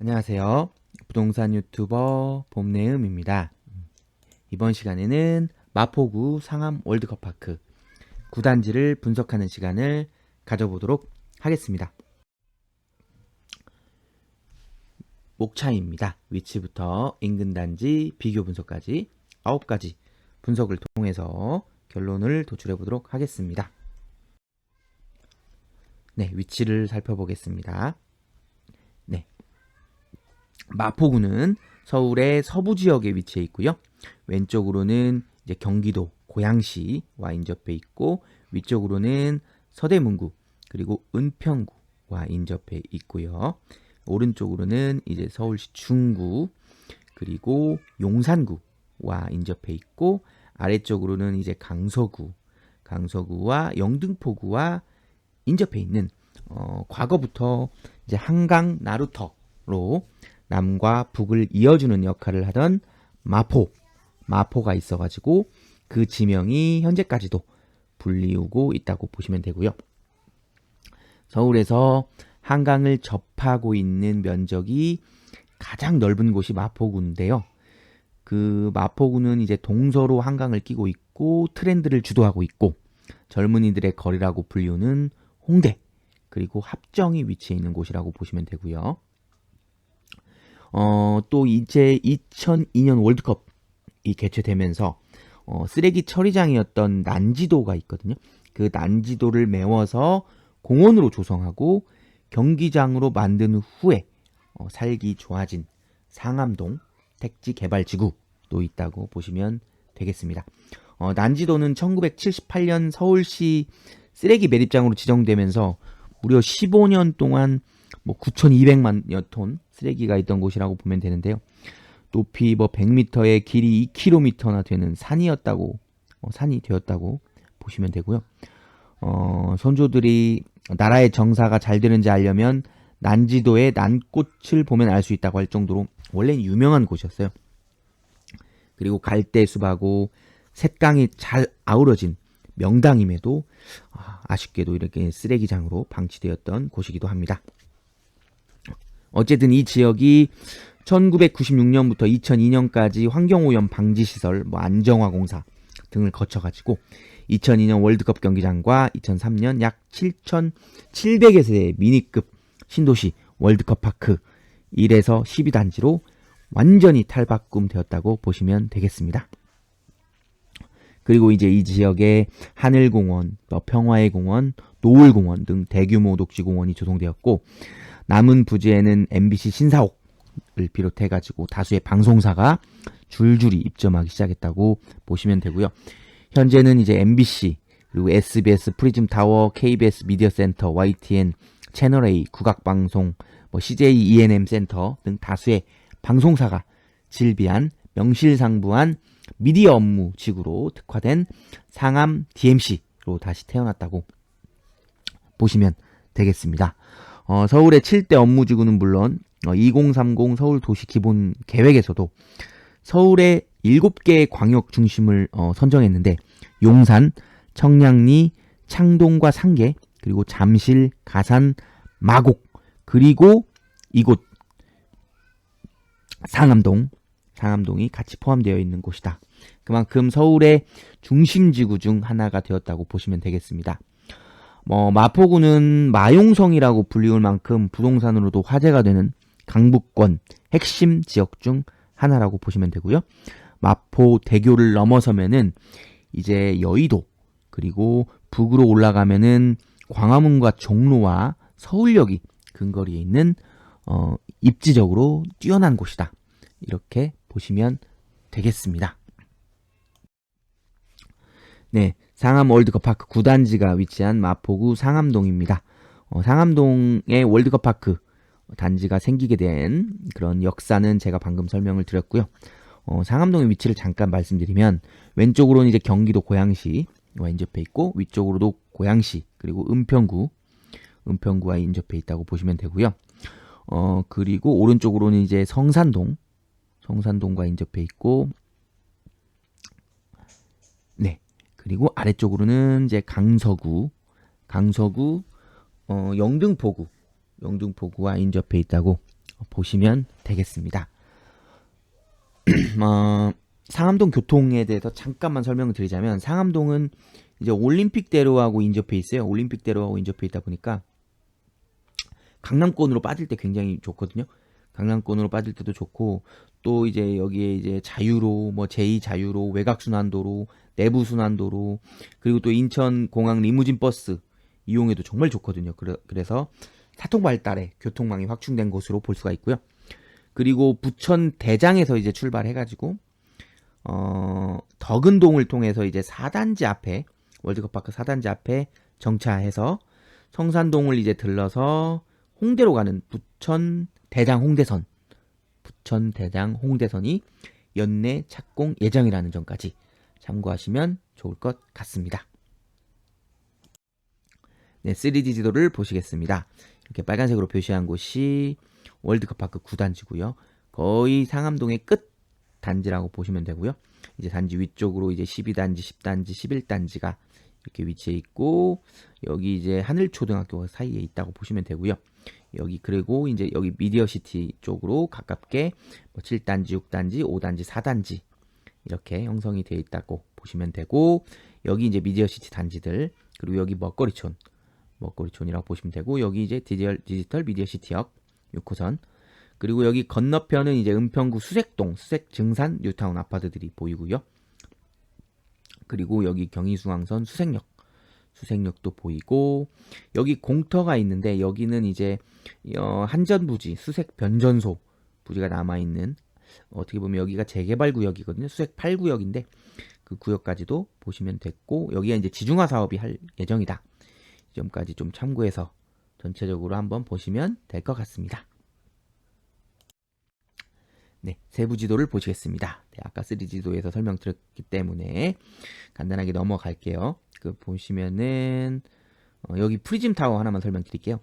안녕하세요. 부동산 유튜버 봄내음입니다. 이번 시간에는 마포구 상암 월드컵파크 구단지를 분석하는 시간을 가져보도록 하겠습니다. 목차입니다. 위치부터 인근 단지 비교 분석까지 9가지 분석을 통해서 결론을 도출해 보도록 하겠습니다. 네, 위치를 살펴보겠습니다. 네. 마포구는 서울의 서부 지역에 위치해 있고요. 왼쪽으로는 이제 경기도 고양시와 인접해 있고, 위쪽으로는 서대문구 그리고 은평구와 인접해 있고요. 오른쪽으로는 이제 서울시 중구 그리고 용산구와 인접해 있고, 아래쪽으로는 이제 강서구와 영등포구와 인접해 있는 과거부터 이제 한강 나루터로 남과 북을 이어주는 역할을 하던 마포가 있어가지고 그 지명이 현재까지도 불리우고 있다고 보시면 되고요. 서울에서 한강을 접하고 있는 면적이 가장 넓은 곳이 마포구인데요. 그 마포구는 이제 동서로 한강을 끼고 있고 트렌드를 주도하고 있고, 젊은이들의 거리라고 불리우는 홍대 그리고 합정이 위치해 있는 곳이라고 보시면 되고요. 또 이제 2002년 월드컵이 개최되면서 쓰레기 처리장이었던 난지도가 있거든요. 그 난지도를 메워서 공원으로 조성하고 경기장으로 만든 후에 살기 좋아진 상암동 택지개발지구도 있다고 보시면 되겠습니다. 난지도는 1978년 서울시 쓰레기 매립장으로 지정되면서 무려 15년 동안 9,200만여 톤 쓰레기가 있던 곳이라고 보면 되는데요. 높이 100m에 길이 2km나 되는 산이 되었다고 보시면 되고요. 선조들이 나라의 정사가 잘 되는지 알려면 난지도의 난꽃을 보면 알 수 있다고 할 정도로 원래는 유명한 곳이었어요. 그리고 갈대숲하고 샛강이 잘 아우러진 명당임에도 아쉽게도 이렇게 쓰레기장으로 방치되었던 곳이기도 합니다. 어쨌든 이 지역이 1996년부터 2002년까지 환경오염 방지시설, 안정화 공사 등을 거쳐가지고 2002년 월드컵 경기장과 2003년 약 7,700여 세의 미니급 신도시 월드컵 파크 1에서 12단지로 완전히 탈바꿈되었다고 보시면 되겠습니다. 그리고 이제 이 지역에 하늘공원, 평화의 공원, 노을공원 등 대규모 녹지공원이 조성되었고, 남은 부지에는 MBC 신사옥을 비롯해가지고 다수의 방송사가 줄줄이 입점하기 시작했다고 보시면 되고요. 현재는 이제 MBC, 그리고 SBS 프리즘 타워, KBS 미디어 센터, YTN, 채널A, 국악방송, CJ ENM 센터 등 다수의 방송사가 질비한 명실상부한 미디어 업무 지구로 특화된 상암 DMC로 다시 태어났다고 보시면 되겠습니다. 서울의 7대 업무지구는 물론 2030 서울 도시 기본 계획에서도 서울의 7개의 광역 중심을 선정했는데, 용산, 청량리, 창동과 상계, 그리고 잠실, 가산, 마곡, 그리고 이곳 상암동이 같이 포함되어 있는 곳이다. 그만큼 서울의 중심지구 중 하나가 되었다고 보시면 되겠습니다. 마포구는 마용성이라고 불리울 만큼 부동산으로도 화제가 되는 강북권 핵심 지역 중 하나라고 보시면 되고요. 마포대교를 넘어서면은 이제 여의도, 그리고 북으로 올라가면은 광화문과 종로와 서울역이 근거리에 있는 입지적으로 뛰어난 곳이다. 이렇게 보시면 되겠습니다. 네, 상암 월드컵 파크 9단지가 위치한 마포구 상암동입니다. 상암동의 월드컵 파크 단지가 생기게 된 그런 역사는 제가 방금 설명을 드렸고요. 상암동의 위치를 잠깐 말씀드리면, 왼쪽으로는 이제 경기도 고양시와 인접해 있고, 위쪽으로도 고양시 그리고 은평구와 인접해 있다고 보시면 되고요. 그리고 오른쪽으로는 이제 성산동과 인접해 있고, 네, 그리고 아래쪽으로는 이제 강서구, 영등포구와 인접해 있다고 보시면 되겠습니다. 상암동 교통에 대해서 잠깐만 설명을 드리자면, 상암동은 이제 올림픽대로하고 인접해 있어요. 올림픽대로하고 인접해 있다 보니까 강남권으로 빠질 때 굉장히 좋거든요. 강남권으로 빠질 때도 좋고, 또 이제 여기에 이제 자유로, 뭐 제2자유로, 외곽순환도로, 내부순환도로, 그리고 또 인천공항 리무진 버스 이용해도 정말 좋거든요. 그래서 사통 발달에 교통망이 확충된 곳으로 볼 수가 있고요. 그리고 부천 대장에서 이제 출발해가지고 덕은동을 통해서 이제 4단지 앞에, 월드컵파크 4단지 앞에 정차해서 성산동을 이제 들러서 홍대로 가는 부천 대장 홍대선이 연내 착공 예정이라는 점까지 참고하시면 좋을 것 같습니다. 네, 3D 지도를 보시겠습니다. 이렇게 빨간색으로 표시한 곳이 월드컵파크 9단지고요. 거의 상암동의 끝 단지라고 보시면 되고요. 이제 단지 위쪽으로 이제 12단지, 10단지, 11단지가 이렇게 위치해 있고, 여기 이제 하늘초등학교가 사이에 있다고 보시면 되고요. 여기 그리고 이제 여기 미디어시티 쪽으로 가깝게 뭐 7단지, 6단지, 5단지, 4단지 이렇게 형성이 되어 있다고 보시면 되고, 여기 이제 미디어시티 단지들, 그리고 여기 먹거리촌이라고 보시면 되고, 여기 이제 디지털 미디어시티역 6호선, 그리고 여기 건너편은 이제 은평구 수색동, 수색증산 뉴타운 아파트들이 보이고요. 그리고 여기 경의중앙선 수색역도 보이고, 여기 공터가 있는데, 여기는 이제 한전부지, 수색 변전소 부지가 남아있는, 어떻게 보면 여기가 재개발 구역이거든요. 수색 8구역인데 그 구역까지도 보시면 됐고, 여기가 이제 지중화 사업이 할 예정이다. 이 점까지 좀 참고해서 전체적으로 한번 보시면 될 것 같습니다. 네, 세부 지도를 보시겠습니다. 네, 아까 3D 지도에서 설명드렸기 때문에 간단하게 넘어갈게요. 그 보시면은 여기 프리즘 타워 하나만 설명드릴게요.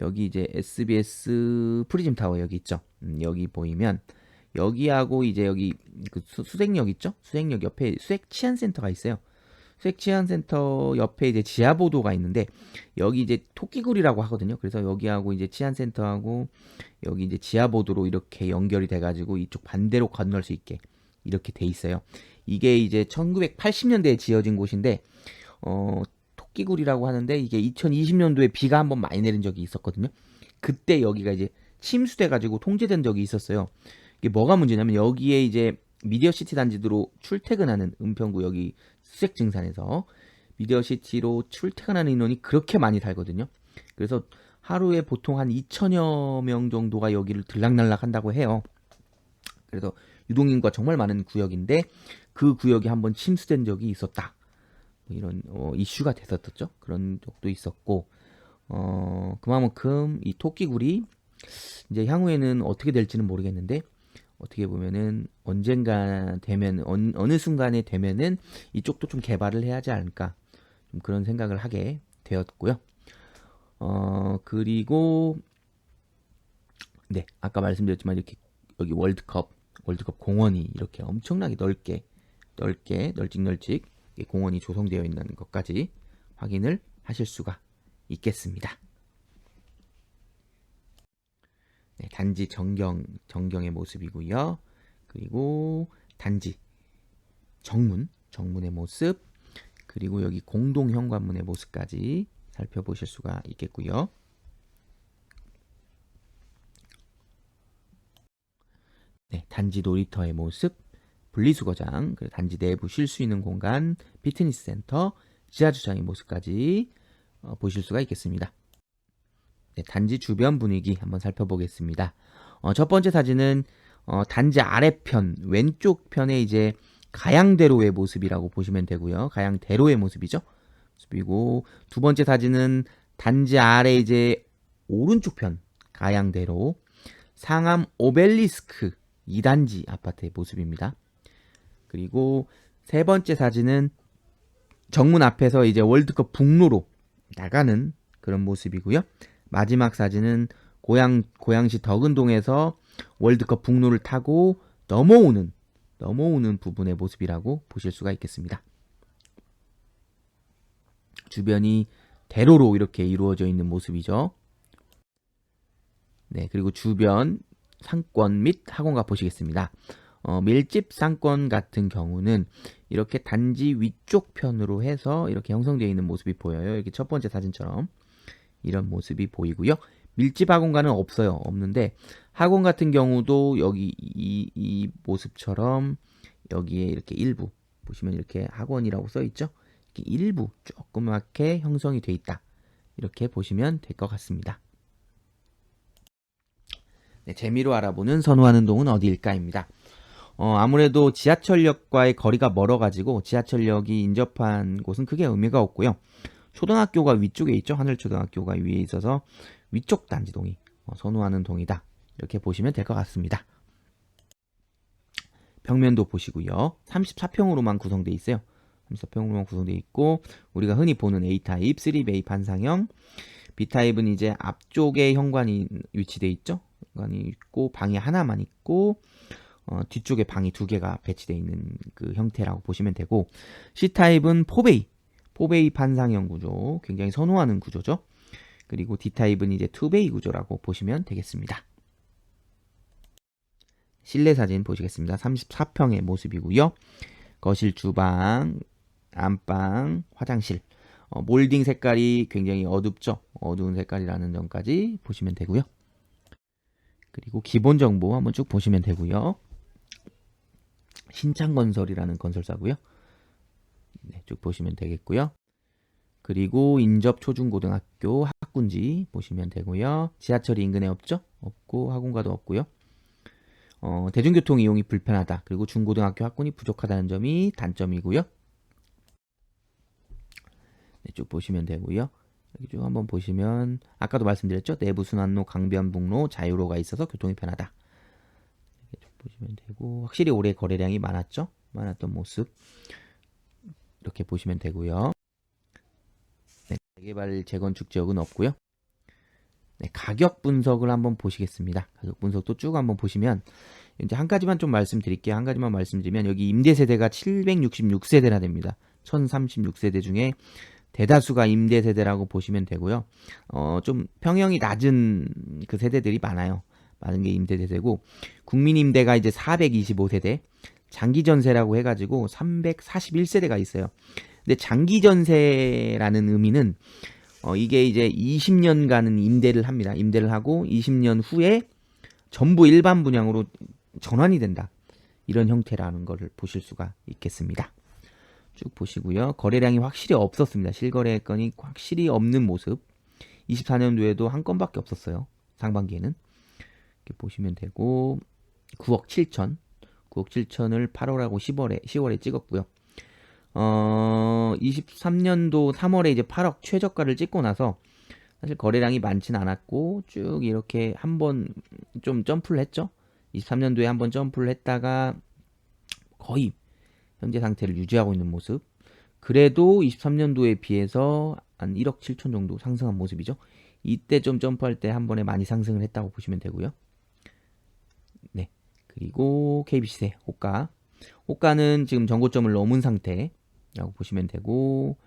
여기 이제 SBS 프리즘 타워 여기 있죠. 여기 보이면 여기하고 이제 여기 그 수색역 있죠? 수색역 옆에 수색 치안센터가 있어요. 수색 치안센터 옆에 이제 지하보도가 있는데, 여기 이제 토끼굴이라고 하거든요. 그래서 여기하고 이제 치안센터하고 여기 이제 지하보도로 이렇게 연결이 돼가지고 이쪽 반대로 건널 수 있게 이렇게 돼 있어요. 이게 이제 1980년대에 지어진 곳인데, 토끼굴이라고 하는데, 이게 2020년도에 비가 한번 많이 내린 적이 있었거든요. 그때 여기가 이제 침수돼가지고 통제된 적이 있었어요. 이게 뭐가 문제냐면, 여기에 이제 미디어시티 단지로 출퇴근하는 은평구 여기 수색증산에서 미디어시티로 출퇴근하는 인원이 그렇게 많이 살거든요. 그래서 하루에 보통 한 2천여 명 정도가 여기를 들락날락 한다고 해요. 그래서 유동인구가 정말 많은 구역인데, 그 구역이 한번 침수된 적이 있었다. 이런 이슈가 됐었죠. 그런 적도 있었고, 그만큼 이 토끼굴이 이제 향후에는 어떻게 될지는 모르겠는데, 어떻게 보면은 언젠가 되면 어느 순간에 되면은 이쪽도 좀 개발을 해야 하지 않을까, 좀 그런 생각을 하게 되었고요. 그리고 네, 아까 말씀드렸지만 이렇게 여기 월드컵 공원이 이렇게 엄청나게 넓게 널찍 공원이 조성되어 있는 것까지 확인을 하실 수가 있겠습니다. 네, 단지 정경의 모습이고요. 그리고 단지 정문의 모습, 그리고 여기 공동 현관문의 모습까지 살펴보실 수가 있겠고요. 네, 단지 놀이터의 모습, 분리수거장, 그리고 단지 내부 쉴 수 있는 공간, 피트니스 센터, 지하주차장의 모습까지 보실 수가 있겠습니다. 네, 단지 주변 분위기 한번 살펴보겠습니다. 첫 번째 사진은 단지 아래편 왼쪽 편에 이제 가양대로의 모습이라고 보시면 되고요. 가양대로의 모습이죠. 모습이고, 두 번째 사진은 단지 아래 이제 오른쪽 편 가양대로 상암 오벨리스크 2단지 아파트의 모습입니다. 그리고 세 번째 사진은 정문 앞에서 이제 월드컵 북로로 나가는 그런 모습이고요. 마지막 사진은 고양시 덕은동에서 월드컵 북로를 타고 넘어오는 부분의 모습이라고 보실 수가 있겠습니다. 주변이 대로로 이렇게 이루어져 있는 모습이죠. 네, 그리고 주변 상권 및 학원가 보시겠습니다. 밀집 상권 같은 경우는 이렇게 단지 위쪽 편으로 해서 이렇게 형성되어 있는 모습이 보여요. 이렇게 첫 번째 사진처럼 이런 모습이 보이고요. 밀집 학원가는 없어요. 없는데 학원 같은 경우도 여기 이 모습처럼 여기에 이렇게 일부 보시면 이렇게 학원이라고 써 있죠. 이렇게 일부 조그맣게 형성이 돼 있다. 이렇게 보시면 될 것 같습니다. 네, 재미로 알아보는 선호하는 동은 어디일까입니다. 아무래도 지하철역과의 거리가 멀어가지고 지하철역이 인접한 곳은 크게 의미가 없고요. 초등학교가 위쪽에 있죠. 하늘초등학교가 위에 있어서 위쪽 단지동이 선호하는 동이다. 이렇게 보시면 될 것 같습니다. 평면도 보시고요. 34평으로만 구성되어 있어요. 34평으로만 구성되어 있고 우리가 흔히 보는 A타입, 3베이 반상형, B타입은 이제 앞쪽에 현관이 위치되어 있죠. 현관이 있고 방이 하나만 있고 뒤쪽에 방이 두 개가 배치되어 있는 그 형태라고 보시면 되고 C타입은 4베이 반상형 구조, 굉장히 선호하는 구조죠. 그리고 D타입은 이제 2베이 구조라고 보시면 되겠습니다. 실내 사진 보시겠습니다. 34평의 모습이고요. 거실, 주방, 안방, 화장실. 몰딩 색깔이 굉장히 어둡죠. 어두운 색깔이라는 점까지 보시면 되고요. 그리고 기본 정보 한번 쭉 보시면 되고요. 신창건설이라는 건설사고요. 네, 쭉 보시면 되겠고요. 그리고 인접 초중고등학교 학군지 보시면 되고요. 지하철이 인근에 없죠? 없고 학원가도 없고요. 대중교통 이용이 불편하다. 그리고 중고등학교 학군이 부족하다는 점이 단점이고요. 네, 쭉 보시면 되고요. 여기 쭉 한번 보시면 아까도 말씀드렸죠? 내부 순환로, 강변북로, 자유로가 있어서 교통이 편하다. 이렇게 쭉 보시면 되고 확실히 올해 거래량이 많았던 모습 이렇게 보시면 되고요. 네, 재개발 재건축 지역은 없고요. 네, 가격 분석을 한번 보시겠습니다. 가격 분석도 쭉 한번 보시면 이제 한 가지만 좀 말씀드릴게요. 한 가지만 말씀드리면 여기 임대 세대가 766세대나 됩니다. 1036세대 중에 대다수가 임대 세대라고 보시면 되고요. 좀 평형이 낮은 그 세대들이 많아요. 많은 게 임대 세대고 국민 임대가 이제 425세대, 장기 전세라고 해가지고 341세대가 있어요. 근데 장기 전세라는 의미는 이게 이제 20년간은 임대를 합니다. 임대를 하고 20년 후에 전부 일반 분양으로 전환이 된다. 이런 형태라는 것을 보실 수가 있겠습니다. 쭉 보시고요. 거래량이 확실히 없었습니다. 실거래 건이 확실히 없는 모습. 24년도에도 한 건밖에 없었어요. 상반기에는. 이렇게 보시면 되고 9억 7천. 9억 7천을 8월하고 10월에 찍었고요. 23년도 3월에 이제 8억 최저가를 찍고 나서 사실 거래량이 많진 않았고 쭉 이렇게 한번 좀 점프를 했죠. 23년도에 한번 점프를 했다가 거의 현재 상태를 유지하고 있는 모습. 그래도 23년도에 비해서 한 1억 7천 정도 상승한 모습이죠. 이때 좀 점프할 때 한 번에 많이 상승을 했다고 보시면 되고요. 네. 그리고 KB시세 호가. 호가는 지금 전고점을 넘은 상태라고 보시면 되고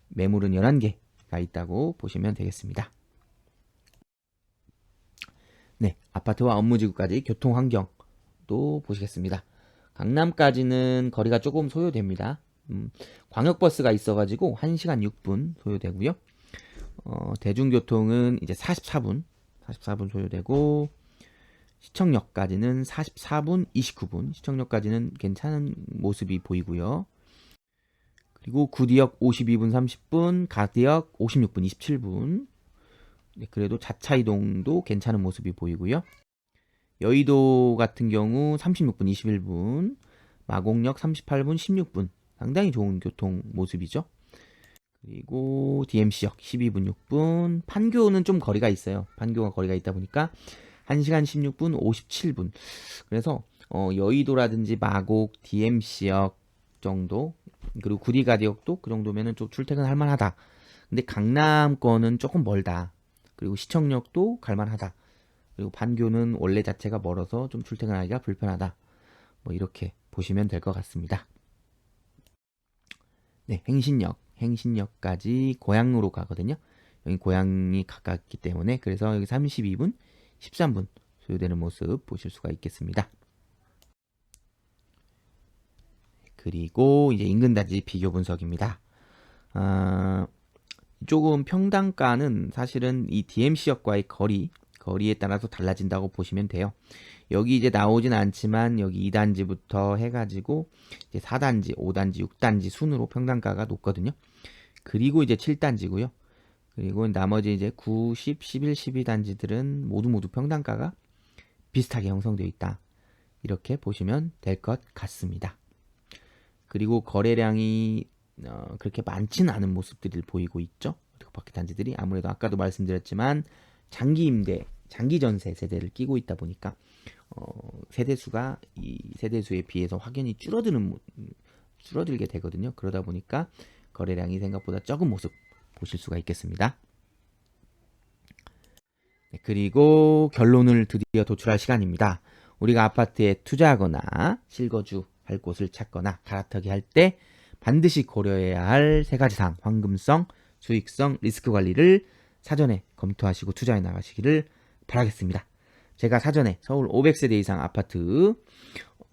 매물은 11개가 있다고 보시면 되겠습니다. 네, 아파트와 업무지구까지 교통환경도 보시겠습니다. 강남까지는 거리가 조금 소요됩니다. 광역버스가 있어가지고 1시간 6분 소요되고요. 대중교통은 이제 44분 소요되고 시청역까지는 44분 29분 시청역까지는 괜찮은 모습이 보이고요. 그리고 구디역 52분 30분 가디역 56분 27분 네, 그래도 자차 이동도 괜찮은 모습이 보이고요. 여의도 같은 경우 36분 21분 마곡역 38분 16분 상당히 좋은 교통 모습이죠. 그리고 DMC역 12분 6분 판교는 좀 거리가 있어요. 판교가 거리가 있다 보니까 1시간 16분 57분 그래서 여의도라든지 마곡, DMC역 정도 그리고 구리가디역도 그 정도면은 좀 출퇴근할 만하다. 근데 강남권은 조금 멀다. 그리고 시청역도 갈만하다. 그리고 판교는 원래 자체가 멀어서 좀 출퇴근하기가 불편하다. 뭐 이렇게 보시면 될 것 같습니다. 네, 행신역까지 고양로로 가거든요. 여기 고양이 가깝기 때문에 그래서 여기 32분, 13분 소요되는 모습 보실 수가 있겠습니다. 그리고 이제 인근 단지 비교 분석입니다. 조금 평당가는 사실은 이 DMC역과의 거리에 따라서 달라진다고 보시면 돼요. 여기 이제 나오진 않지만 여기 2단지부터 해가지고 이제 4단지, 5단지, 6단지 순으로 평당가가 높거든요. 그리고 이제 7단지고요. 그리고 나머지 이제 9, 10, 11, 12단지들은 모두 평당가가 비슷하게 형성되어 있다. 이렇게 보시면 될 것 같습니다. 그리고 거래량이 그렇게 많지는 않은 모습들을 보이고 있죠. 월드컵파크 단지들이 아무래도 아까도 말씀드렸지만 장기 임대, 장기 전세 세대를 끼고 있다 보니까 세대수가 이 세대수에 비해서 확연히 줄어들게 되거든요. 그러다 보니까 거래량이 생각보다 적은 모습 보실 수가 있겠습니다. 네, 그리고 결론을 드디어 도출할 시간입니다. 우리가 아파트에 투자하거나 실거주할 곳을 찾거나 갈아타기 할 때 반드시 고려해야 할 세 가지 사항, 황금성, 수익성, 리스크 관리를 사전에 검토하시고 투자해 나가시기를 바라겠습니다. 제가 사전에 서울 500세대 이상 아파트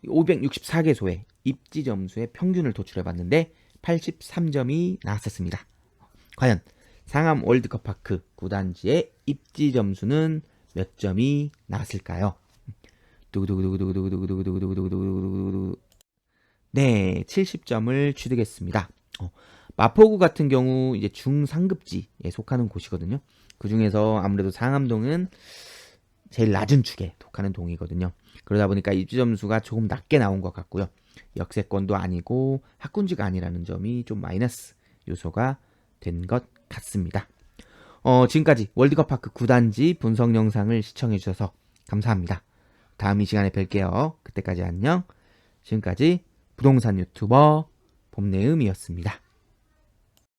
564개소의 입지 점수의 평균을 도출해 봤는데 83점이 나왔었습니다. 과연 상암 월드컵파크 9단지의 입지 점수는 몇 점이 나왔을까요? 두구두구두구두구두구두구두구두구두구두구두구. 네, 70점을 취득했습니다. 마포구 같은 경우 이제 중상급지에 속하는 곳이거든요. 그 중에서 아무래도 상암동은 제일 낮은 축에 속하는 동이거든요. 그러다 보니까 입지 점수가 조금 낮게 나온 것 같고요. 역세권도 아니고 학군지가 아니라는 점이 좀 마이너스 요소가 된 것 같습니다. 지금까지 월드컵파크 9단지 분석 영상을 시청해 주셔서 감사합니다. 다음 이 시간에 뵐게요. 그때까지 안녕. 지금까지 부동산 유튜버 봄내음이었습니다.